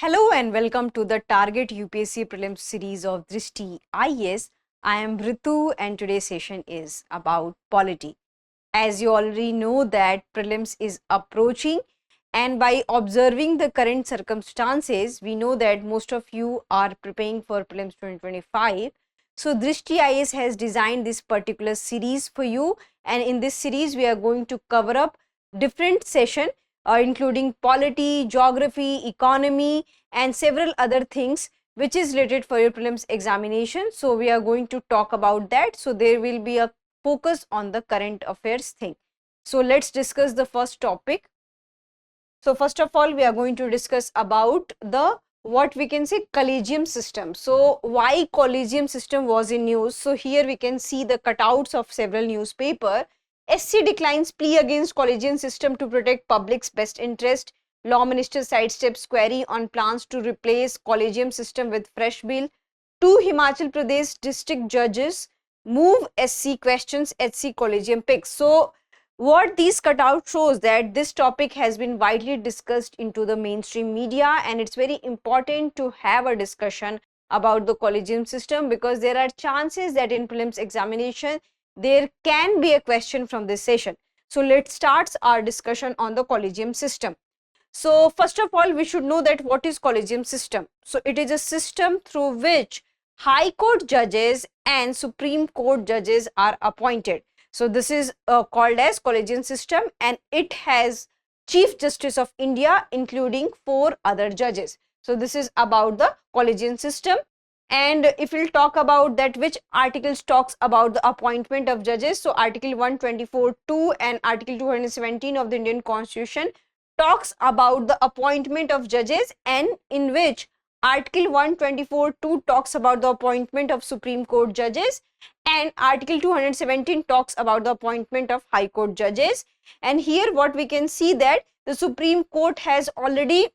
Hello and welcome to the Target UPSC Prelims series of Drishti IAS. I am Ritu and today's session is about polity. As you already know that prelims is approaching, and by observing the current circumstances, we know that most of you are preparing for prelims 2025. So Drishti IAS has designed this particular series for you, and in this series we are going to cover up different session including polity, geography, economy and several other things which is related for your prelims examination. So we are going to talk about that. So there will be a focus on the current affairs thing. So let's discuss the first topic. So first of all, we are going to discuss about the what we can say collegium system. So why collegium system was in news? So here we can see the cutouts of several newspaper. SC declines plea against collegium system to protect public's best interest. Law Minister sidesteps query on plans to replace collegium system with fresh bill. Two Himachal Pradesh district judges move SC questions HC collegium picks. So what these cutout shows that this topic has been widely discussed into the mainstream media, and it's very important to have a discussion about the collegium system because there are chances that in prelims examination there can be a question from this session. So let's start our discussion on the collegium system. So first of all, we should know that what is collegium system. So it is a system through which High Court judges and Supreme Court judges are appointed. So this is called as collegium system, and it has Chief Justice of India including 4 other judges. So this is about the collegium system. And if we'll talk about that, which articles talks about the appointment of judges. So article 124(2) and article 217 of the Indian Constitution talks about the appointment of judges, and in which article 124(2) talks about the appointment of Supreme Court judges, and article 217 talks about the appointment of High Court judges. And here what we can see that the Supreme Court has already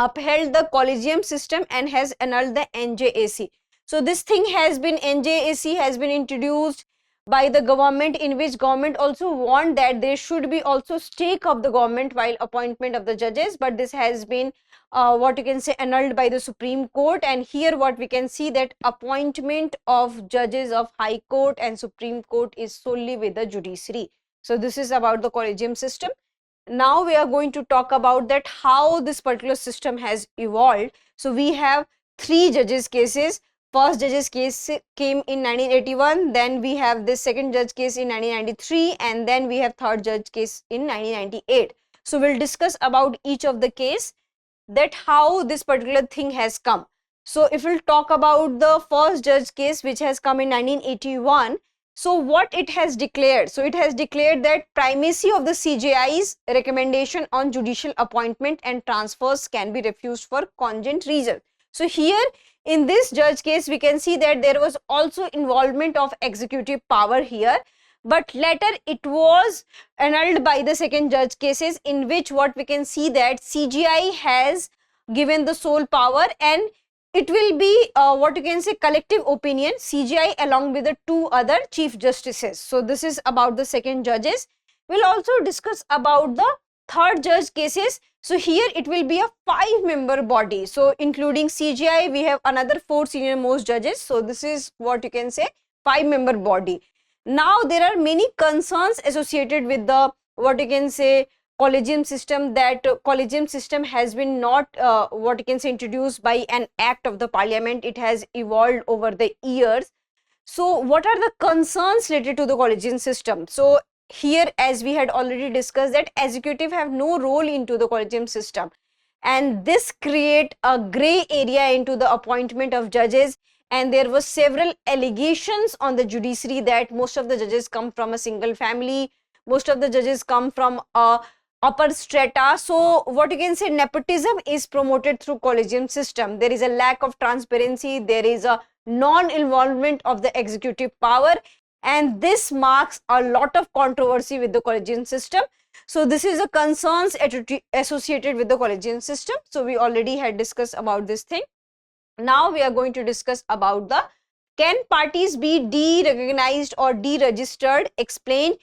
upheld the collegium system and has annulled the NJAC. So this thing has been, NJAC has been introduced by the government, in which government also want that there should be also stake of the government while appointment of the judges, but this has been what you can say annulled by the Supreme Court. And here what we can see that appointment of judges of High Court and Supreme Court is solely with the judiciary. So this is about the collegium system. Now we are going to talk about that how this particular system has evolved. So we have 3 judges cases. First judge's case came in 1981, then we have this second judge case in 1993, and then we have third judge case in 1998. So we'll discuss about each of the case, that how this particular thing has come. So if we'll talk about the first judge case which has come in 1981, so what it has declared? So it has declared that primacy of the CJI's recommendation on judicial appointment and transfers can be refused for cogent reason. So here in this judge case we can see that there was also involvement of executive power here, but later it was annulled by the second judge cases, in which what we can see that CJI has given the sole power, and it will be what you can say collective opinion, CJI along with the 2 other chief justices. So this is about the second judges. We'll also discuss about the third judge cases. So here it will be a 5-member body. So including CJI, we have another 4 senior most judges. So this is what you can say 5-member body. Now there are many concerns associated with the what you can say collegium system, that collegium system has been not what you can say introduced by an act of the parliament. It has evolved over the years. So what are the concerns related to the collegium system? So here, as we had already discussed, that executive have no role into the collegium system, and this create a gray area into the appointment of judges. And there were several allegations on the judiciary that most of the judges come from a single family, most of the judges come from a upper strata. So what you can say nepotism is promoted through collegium system. There is a lack of transparency, there is a non-involvement of the executive power, and this marks a lot of controversy with the collegium system. So this is the concerns associated with the collegium system. So we already had discussed about this thing. Now we are going to discuss about the can parties be de-recognized or deregistered? Explain.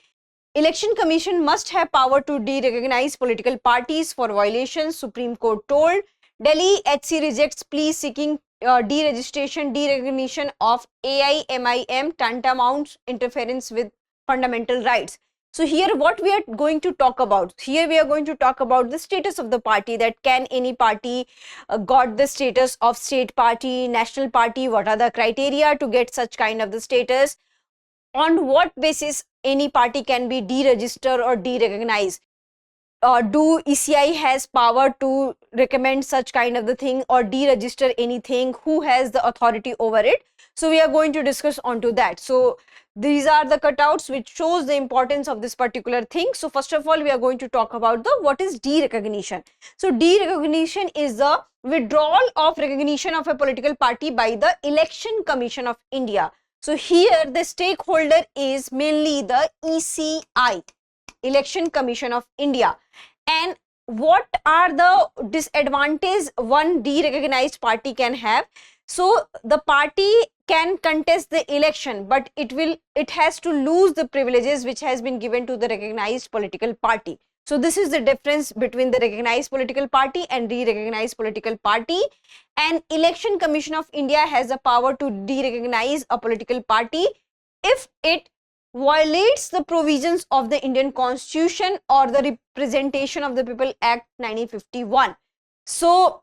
Election Commission must have power to de-recognize political parties for violations, Supreme Court told. Delhi HC rejects plea seeking deregistration, derecognition of AIMIM tantamount interference with fundamental rights. So here what we are going to talk about, here we are going to talk about the status of the party, that can any party got the status of state party, national party, what are the criteria to get such kind of the status, on what basis any party can be deregistered or derecognized. Do ECI has power to recommend such kind of the thing or deregister anything, who has the authority over it. So we are going to discuss onto that. So these are the cutouts which shows the importance of this particular thing. So first of all, we are going to talk about the what is derecognition. So derecognition is the withdrawal of recognition of a political party by the Election Commission of India. So here the stakeholder is mainly the ECI, Election Commission of India. And what are the disadvantages one derecognized party can have? So the party can contest the election, but it has to lose the privileges which has been given to the recognized political party. So this is the difference between the recognized political party and derecognized political party. And Election Commission of India has the power to derecognize a political party if it violates the provisions of the Indian Constitution or the Representation of the People Act 1951. So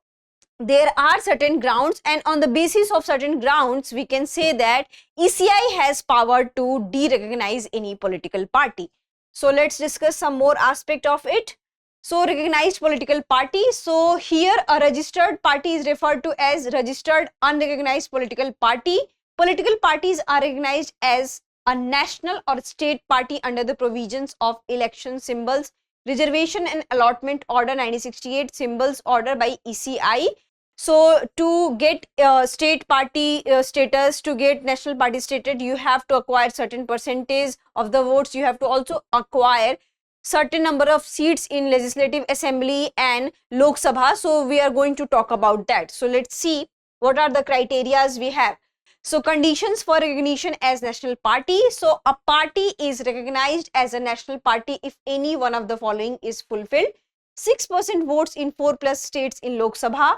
there are certain grounds, and on the basis of certain grounds we can say that ECI has power to derecognize any political party. So let's discuss some more aspect of it. So recognized political party. So here a registered party is referred to as registered unrecognized political party. Political parties are recognized as a national or state party under the provisions of Election Symbols Reservation and Allotment Order 1968 Symbols Order by ECI. So to get state party status, to get national party status, you have to acquire certain percentage of the votes. You have to also acquire certain number of seats in Legislative Assembly and Lok Sabha. So we are going to talk about that. So let's see what are the criterias we have. So conditions for recognition as national party. So a party is recognized as a national party if any one of the following is fulfilled: 6% votes in 4+ states in Lok Sabha,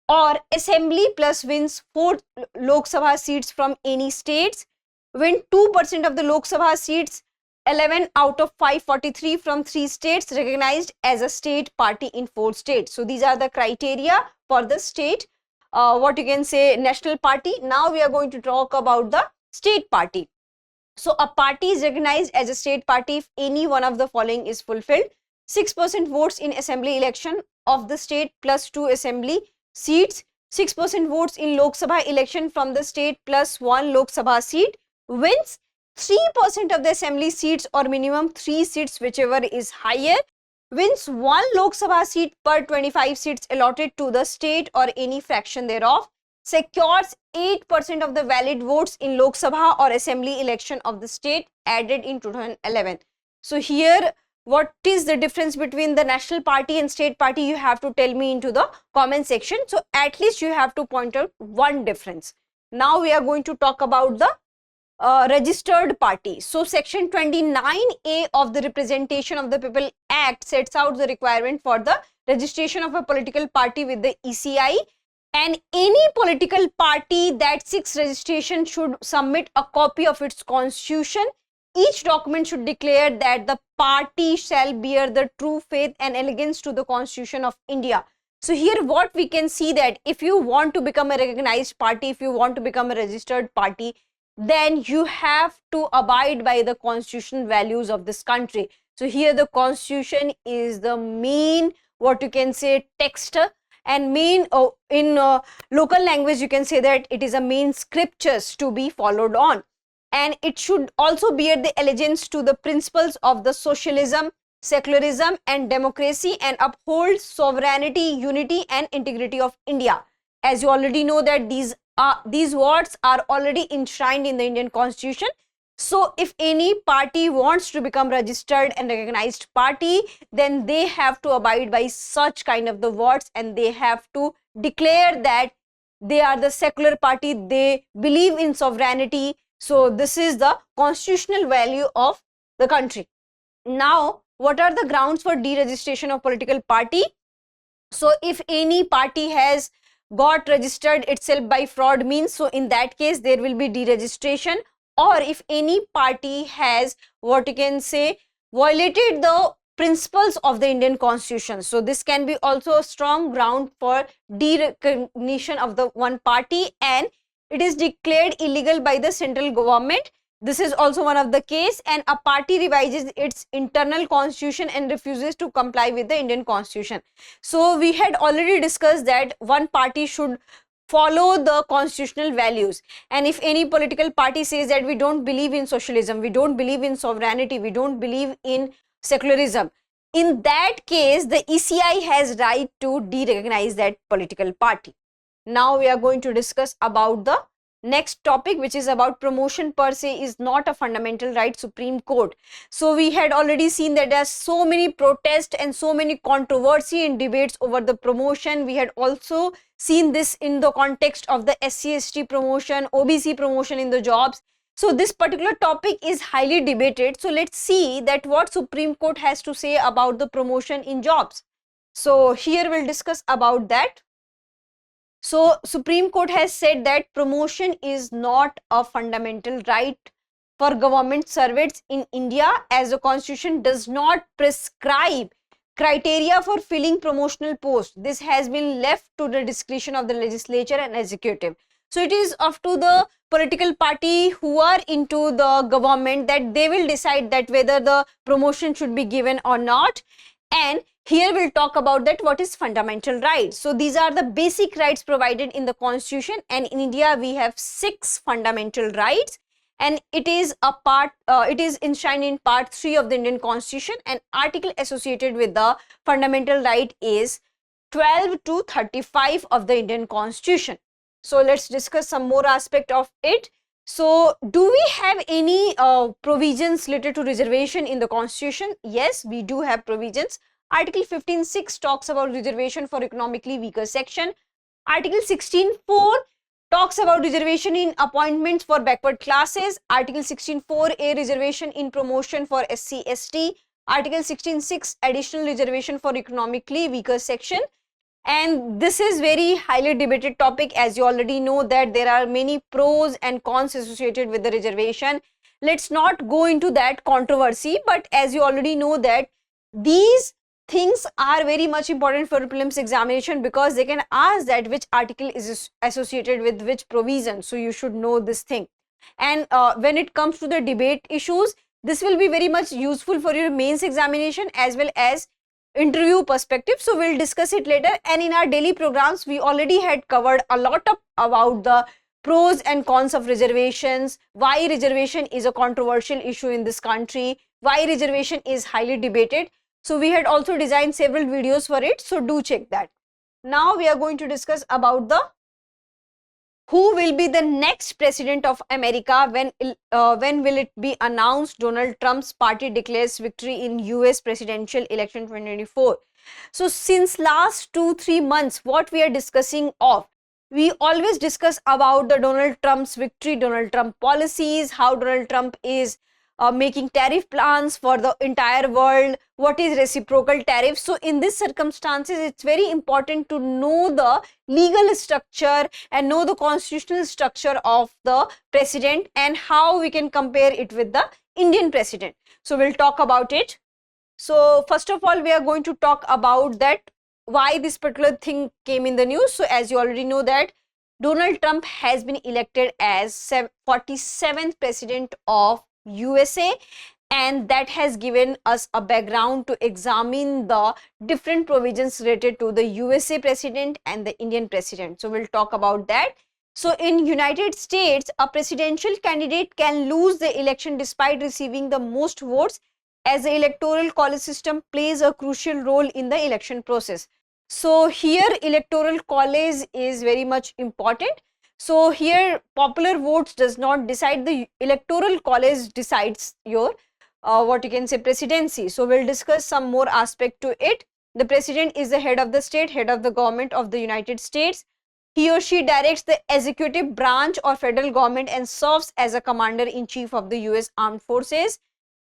or assembly plus wins 4 Lok Sabha seats from any states, win 2% of the Lok Sabha seats, 11 out of 543 from 3 states, recognized as a state party in 4 states. So these are the criteria for the state, what you can say, national party. Now we are going to talk about the state party. So a party is recognized as a state party if any one of the following is fulfilled: 6% votes in assembly election of the state plus 2 assembly seats, 6% votes in Lok Sabha election from the state plus 1 Lok Sabha seat, wins 3% of the assembly seats or minimum 3 seats whichever is higher, wins 1 Lok Sabha seat per 25 seats allotted to the state or any fraction thereof, secures 8% of the valid votes in Lok Sabha or assembly election of the state added in 2011. So here what is the difference between the national party and state party? You have to tell me into the comment section. So at least you have to point out one difference. Now we are going to talk about the registered party. So section 29A of the Representation of the People Act sets out the requirement for the registration of a political party with the ECI, and any political party that seeks registration should submit a copy of its constitution. Each document should declare that the party shall bear the true faith and allegiance to the Constitution of India. So here what we can see, that if you want to become a recognized party, if you want to become a registered party, then you have to abide by the constitutional values of this country. So here the constitution is the main, what you can say, text, and main in local language you can say that it is a main scriptures to be followed on. And it should also bear the allegiance to the principles of the socialism, secularism and democracy, and uphold sovereignty, unity and integrity of India. As you already know that these words are already enshrined in the Indian Constitution. So if any party wants to become registered and recognized party, then they have to abide by such kind of the words, and they have to declare that they are the secular party, they believe in sovereignty. So this is the constitutional value of the country. Now, what are the grounds for deregistration of political party? So if any party has got registered itself by fraud means, so in that case there will be deregistration. Or if any party has, what you can say, violated the principles of the Indian Constitution, so this can be also a strong ground for derecognition of the one party, and it is declared illegal by the central government. This is also one of the case. And a party revises its internal constitution and refuses to comply with the Indian Constitution. So we had already discussed that one party should follow the constitutional values, and if any political party says that we don't believe in socialism, we don't believe in sovereignty, we don't believe in secularism, in that case the ECI has right to derecognize that political party. Now we are going to discuss about the next topic, which is about promotion per se is not a fundamental right, Supreme Court. So we had already seen that there are so many protests and so many controversy and debates over the promotion. We had also seen this in the context of the SC/ST promotion, OBC promotion in the jobs. So this particular topic is highly debated. So let's see that what Supreme Court has to say about the promotion in jobs. So here we'll discuss about that. So Supreme Court has said that promotion is not a fundamental right for government servants in India, as the constitution does not prescribe criteria for filling promotional posts. This has been left to the discretion of the legislature and executive. So it is up to the political party who are into the government that they will decide that whether the promotion should be given or not. And here we'll talk about that what is fundamental rights. So these are the basic rights provided in the constitution, and in India we have 6 fundamental rights, and it is enshrined in part 3 of the Indian Constitution, and article associated with the fundamental right is 12 to 35 of the Indian Constitution. So let's discuss some more aspect of it. So do we have any provisions related to reservation in the Constitution? Yes, we do have provisions. Article 15(6) talks about reservation for economically weaker section. Article 16(4) talks about reservation in appointments for backward classes. Article 16(4)(a) reservation in promotion for SC/ST. Article 16(6) additional reservation for economically weaker section. And this is very highly debated topic, as you already know that there are many pros and cons associated with the reservation. Let's not go into that controversy, but as you already know that these things are very much important for prelims examination, because they can ask that which article is associated with which provision. So you should know this thing. And when it comes to the debate issues, this will be very much useful for your mains examination as well as interview perspective. So we'll discuss it later. And in our daily programs, we already had covered a lot about the pros and cons of reservations, why reservation is a controversial issue in this country, why reservation is highly debated. So we had also designed several videos for it, so do check that. Now we are going to discuss about the who will be the next president of America, when will it be announced Donald Trump's party declares victory in US presidential election 2024. So since last 2-3 months, what we are discussing of, we always discuss about the Donald Trump's victory, Donald Trump policies, how Donald Trump is making tariff plans for the entire world, what is reciprocal tariff. So in these circumstances, it's very important to know the legal structure and know the constitutional structure of the president and how we can compare it with the Indian president. So we'll talk about it. So first of all, we are going to talk about that why this particular thing came in the news. So as you already know that Donald Trump has been elected as 47th president of USA, and that has given us a background to examine the different provisions related to the USA president and the Indian president. So we'll talk about that. So in United States, a presidential candidate can lose the election despite receiving the most votes, as the electoral college system plays a crucial role in the election process. So here electoral college is very much important. So here popular votes does not decide, the electoral college decides your what you can say presidency. So we'll discuss some more aspect to it. The president is the head of the state, head of the government of the United States. He or she directs the executive branch or federal government and serves as a commander in chief of the US Armed Forces.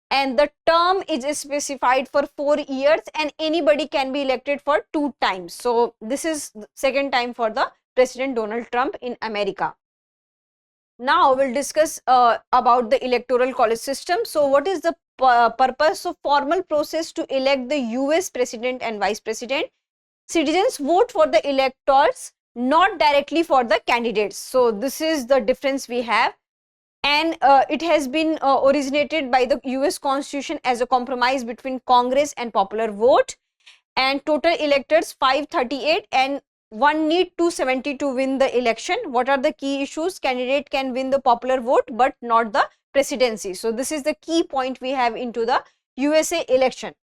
and the term is specified for 4 years and anybody can be elected for 2 times. So this is the second time for the President Donald Trump in America. Now we'll discuss about the electoral college system. So what is the purpose of formal process to elect the US president and vice president? Citizens vote for the electors, not directly for the candidates. So this is the difference we have, and it has been originated by the US Constitution as a compromise between Congress and popular vote, and total electors 538 and one need 270 to win the election. What are the key issues? Candidate can win the popular vote but not the presidency. So this is the key point we have into the USA election.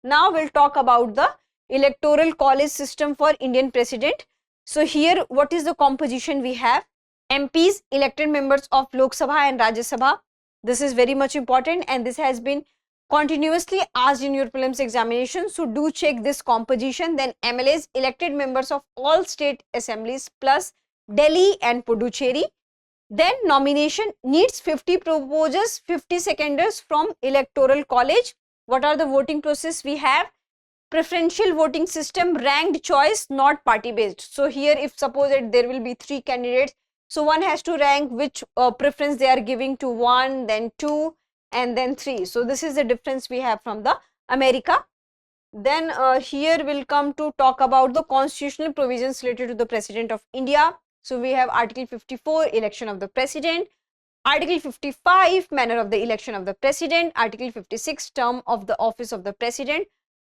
Now we'll talk about the electoral college system for Indian president. So here what is the composition we have? MPs, elected members of Lok Sabha and Rajya Sabha. This is very much important and this has been continuously asked in your prelims examination, so do check this composition. Then MLAs, elected members of all state assemblies plus Delhi and Puducherry. Then nomination needs 50 proposers, 50 seconders from electoral college. What are the voting process we have? Preferential voting system, ranked choice, not party based. So here if suppose that there will be 3 candidates, so one has to rank which preference they are giving to 1, then 2 and then 3. So this is the difference we have from the America. Then here we'll come to talk about the constitutional provisions related to the President of India. So we have Article 54, election of the President, Article 55, manner of the election of the President, Article 56, term of the office of the President,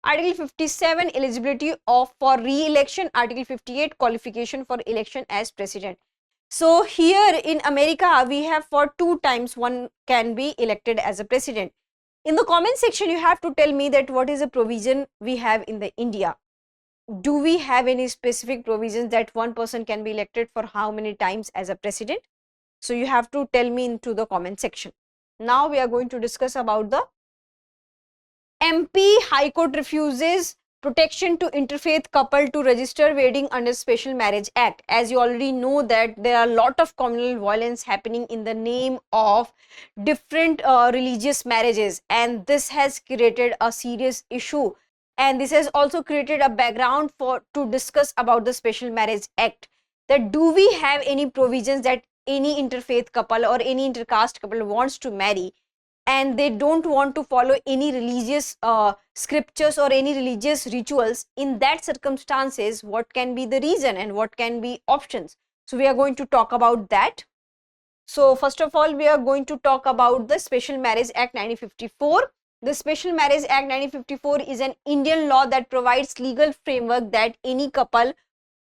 Article 57, eligibility for re-election, Article 58, qualification for election as President. So here in America, we have for 2 times one can be elected as a president. In the comment section, you have to tell me that what is the provision we have in the India. Do we have any specific provisions that one person can be elected for how many times as a president? So you have to tell me into the comment section. Now we are going to discuss about the MP High Court refuses protection to interfaith couple to register wedding under Special Marriage Act. As you already know that there are a lot of communal violence happening in the name of different religious marriages, and this has created a serious issue, and this has also created a background to discuss about the Special Marriage Act, that do we have any provisions that any interfaith couple or any intercaste couple wants to marry and they don't want to follow any religious scriptures or any religious rituals. In that circumstances, what can be the reason and what can be options? So we are going to talk about that. So first of all, we are going to talk about the Special Marriage Act 1954. The Special Marriage Act 1954 is an Indian law that provides legal framework that any couple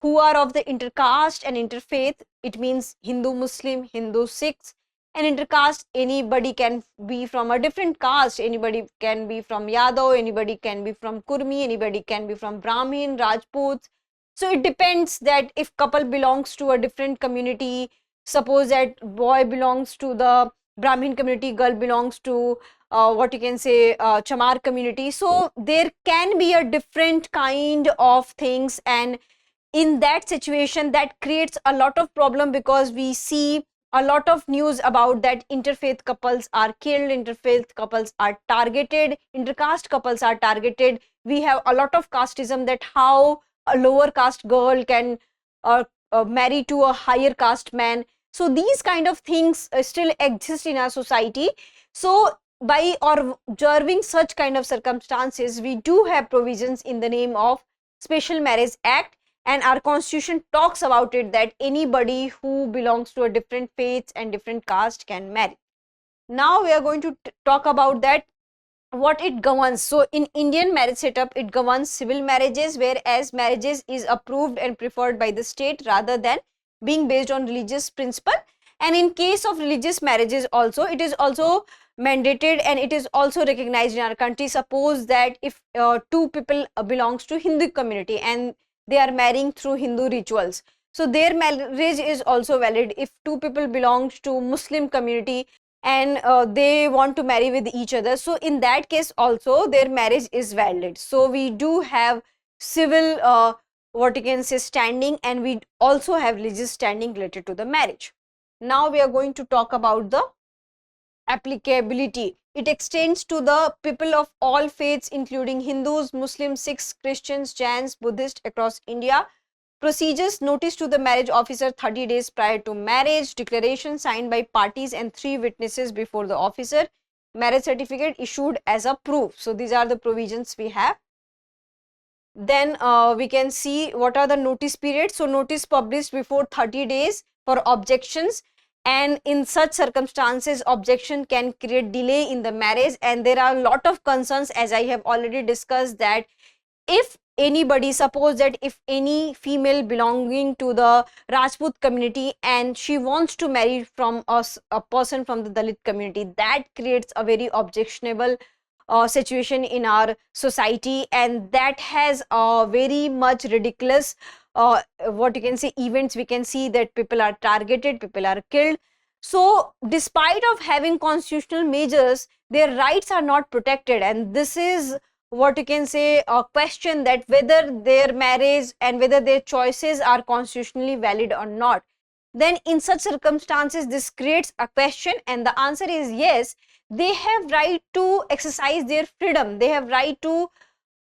who are of the intercaste and interfaith, it means Hindu Muslim, Hindu Sikhs, and intercaste, anybody can be from a different caste, anybody can be from Yadav, anybody can be from Kurmi, anybody can be from Brahmin, Rajputs. So it depends that if couple belongs to a different community, suppose that boy belongs to the Brahmin community, girl belongs to what you can say Chamar community. So there can be a different kind of things, and in that situation that creates a lot of problem because we see a lot of news about that interfaith couples are killed, interfaith couples are targeted, intercaste couples are targeted. We have a lot of casteism, that how a lower caste girl can marry to a higher caste man. So these kind of things still exist in our society. So by observing such kind of circumstances, we do have provisions in the name of Special Marriage Act, and our constitution talks about it that anybody who belongs to a different faith and different caste can marry. Now we are going to talk about that what it governs. So in Indian marriage setup, it governs civil marriages, whereas marriages is approved and preferred by the state rather than being based on religious principle. And in case of religious marriages also, it is also mandated and it is also recognized in our country. Suppose that if 2 people belongs to Hindu community and they are marrying through Hindu rituals, so their marriage is also valid. If 2 people belongs to Muslim community and they want to marry with each other, so in that case also their marriage is valid. So we do have civil what you can say standing, and we also have religious standing related to the marriage. Now we are going to talk about the applicability. It extends to the people of all faiths, including Hindus, Muslims, Sikhs, Christians, Jains, Buddhists across India. Procedures: notice to the marriage officer 30 days prior to marriage, declaration signed by parties and 3 witnesses before the officer, marriage certificate issued as a proof. So these are the provisions we have. Then we can see what are the notice periods. So notice published before 30 days for objections, and in such circumstances objection can create delay in the marriage, and there are a lot of concerns, as I have already discussed, that if anybody, suppose that if any female belonging to the Rajput community and she wants to marry from a person from the Dalit community, that creates a very objectionable situation in our society, and that has very much ridiculous what you can say events. We can see that people are targeted, people are killed. So despite of having constitutional measures, their rights are not protected, and this is what you can say a question that whether their marriage and whether their choices are constitutionally valid or not. Then in such circumstances this creates a question, and the answer is yes, they have right to exercise their freedom, they have right to,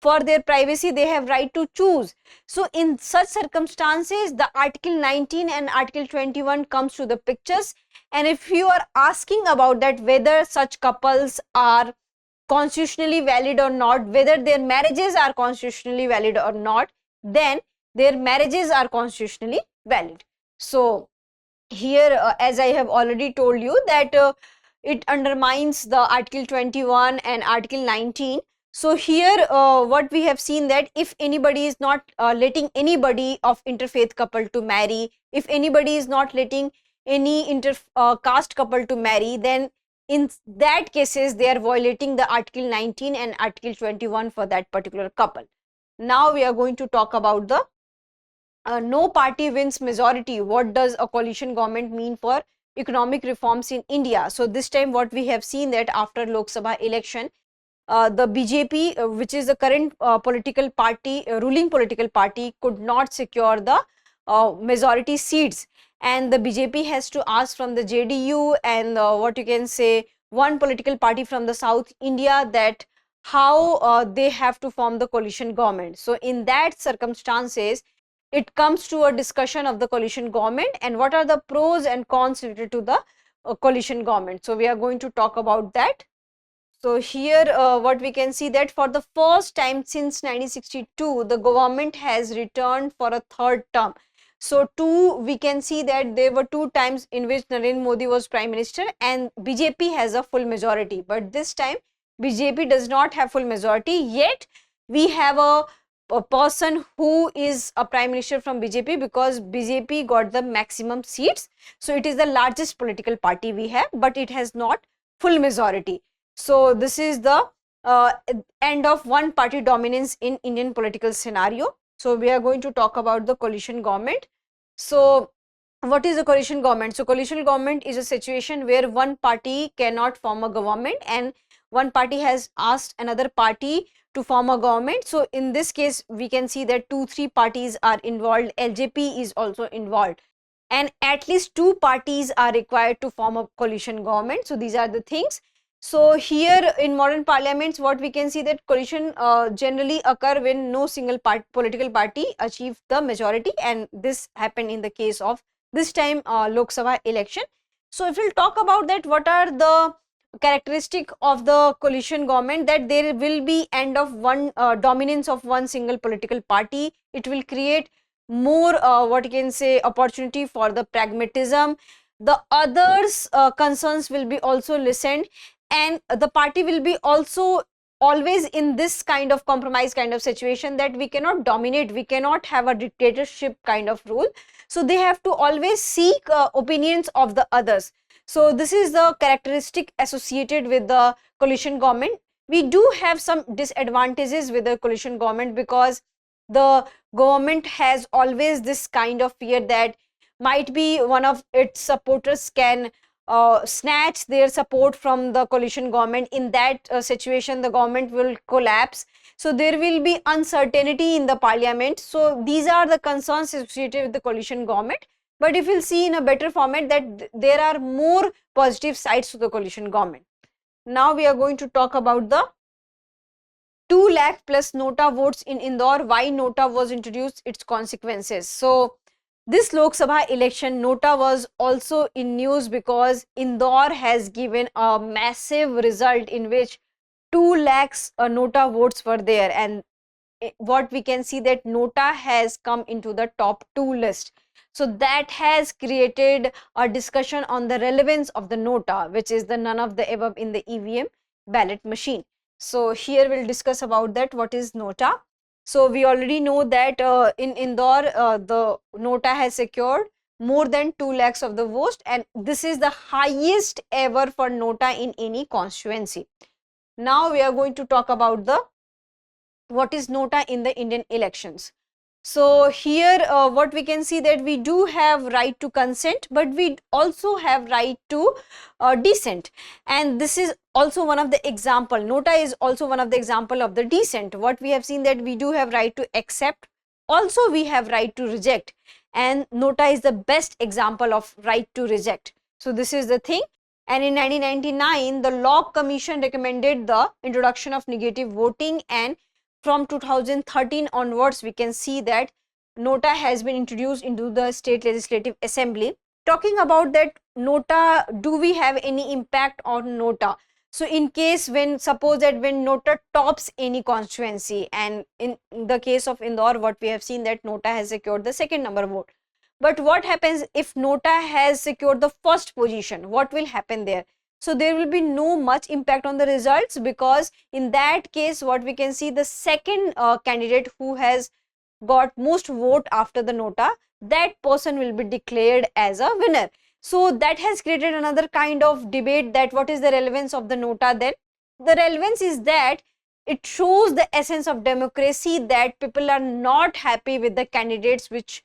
for their privacy, they have right to choose. So in such circumstances the article 19 and article 21 comes to the pictures, and if you are asking about that whether such couples are constitutionally valid or not, whether their marriages are constitutionally valid or not, then their marriages are constitutionally valid. So here as I have already told you that it undermines the article 21 and article 19. So here what we have seen, that if anybody is not letting anybody of interfaith couple to marry, if anybody is not letting any caste couple to marry, then in that cases they are violating the article 19 and article 21 for that particular couple. Now we are going to talk about the no party wins majority. What does a coalition government mean for economic reforms in India? So this time what we have seen, that after Lok Sabha election, the BJP, which is the current political party, ruling political party, could not secure the majority seats, and the BJP has to ask from the JDU and what you can say one political party from the South India that how they have to form the coalition government. So in that circumstances it comes to a discussion of the coalition government and what are the pros and cons related to the coalition government. So we are going to talk about that. So here what we can see, that for the first time since 1962 the government has returned for a third term. So we can see that there were 2 times in which Narendra Modi was prime minister and BJP has a full majority, but this time BJP does not have full majority, yet we have a person who is a prime minister from BJP because BJP got the maximum seats. So it is the largest political party we have, but it has not full majority. So this is the end of one party dominance in Indian political scenario. So we are going to talk about the coalition government. So what is a coalition government? So coalition government is a situation where one party cannot form a government and one party has asked another party to form a government. So in this case we can see that 2-3 parties are involved, LJP is also involved, and at least 2 parties are required to form a coalition government. So these are the things. So here in modern parliaments what we can see, that coalition generally occur when no single political party achieve the majority, and this happened in the case of this time Lok Sabha election. So if we'll talk about that, what are the characteristic of the coalition government, that there will be end of one dominance of one single political party. It will create more what you can say opportunity for the pragmatism. The others concerns will be also listened, and the party will be also always in this kind of compromise kind of situation, that we cannot dominate, we cannot have a dictatorship kind of rule. So they have to always seek opinions of the others. So this is the characteristic associated with the coalition government. We do have some disadvantages with the coalition government because the government has always this kind of fear that might be one of its supporters can snatch their support from the coalition government. In that situation the government will collapse, so there will be uncertainty in the parliament. So these are the concerns associated with the coalition government. But if we'll see in a better format that there are more positive sides to the coalition government. Now we are going to talk about the 2 lakh plus Nota votes in Indore, why Nota was introduced, its consequences. So this Lok Sabha election, Nota was also in news because Indore has given a massive result in which 2 lakhs Nota votes were there, and what we can see that Nota has come into the top 2 list. So that has created a discussion on the relevance of the Nota, which is the none of the above in the EVM ballot machine. So here we'll discuss about that, what is Nota. So we already know that in Indore, the Nota has secured more than 2 lakhs of the votes, and this is the highest ever for Nota in any constituency. Now we are going to talk about the what is Nota in the Indian elections. So here what we can see that we do have right to consent, but we also have right to dissent, and this is also one of the example. Nota is also one of the example of the dissent. What we have seen that we do have right to accept, also we have right to reject, and Nota is the best example of right to reject. So this is the thing. And in 1999 the Law Commission recommended the introduction of negative voting, and from 2013 onwards we can see that Nota has been introduced into the state legislative assembly. Talking about that Nota, do we have any impact on Nota? So in case when suppose that when Nota tops any constituency, and in the case of Indore what we have seen that Nota has secured the second number vote, but what happens if Nota has secured the first position? What will happen there? So there will be no much impact on the results, because in that case what we can see, the second candidate who has got most vote after the Nota, that person will be declared as a winner. So that has created another kind of debate that what is the relevance of the Nota then? The relevance is that it shows the essence of democracy, that people are not happy with the candidates which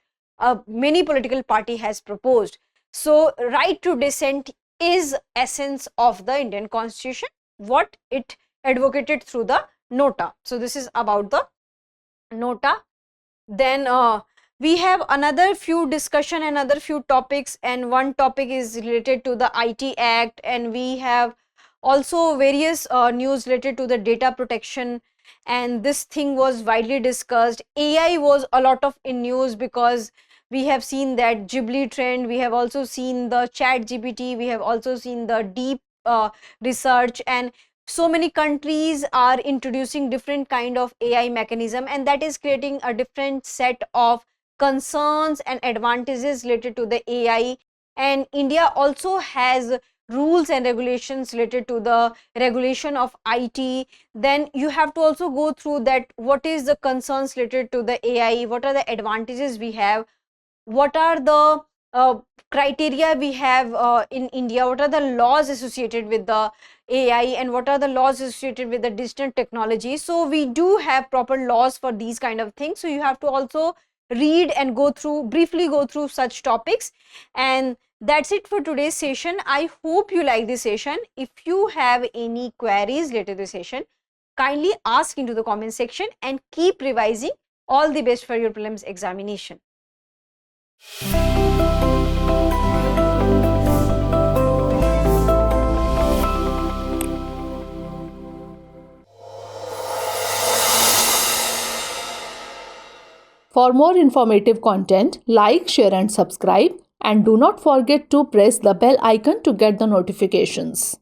many political party has proposed. So right to dissent is essence of the Indian constitution, what it advocated through the Nota. So this is about the Nota. Then we have another few discussion and other few topics, and one topic is related to the IT Act, and we have also various news related to the data protection, and this thing was widely discussed. AI was a lot of in news because we have seen that Ghibli trend, we have also seen the ChatGPT, we have also seen the deep research, and so many countries are introducing different kind of AI mechanism, and that is creating a different set of concerns and advantages related to the AI. And India also has rules and regulations related to the regulation of IT. Then you have to also go through that what is the concerns related to the AI, what are the advantages we have, what are the criteria we have in India, what are the laws associated with the AI, and what are the laws associated with the digital technology. So we do have proper laws for these kind of things. So you have to also read and go through, briefly go through such topics. And that's it for today's session. I hope you like this session. If you have any queries related to the session, kindly ask into the comment section, and keep revising. All the best for your prelims examination. For more informative content, like, share and subscribe, and do not forget to press the bell icon to get the notifications.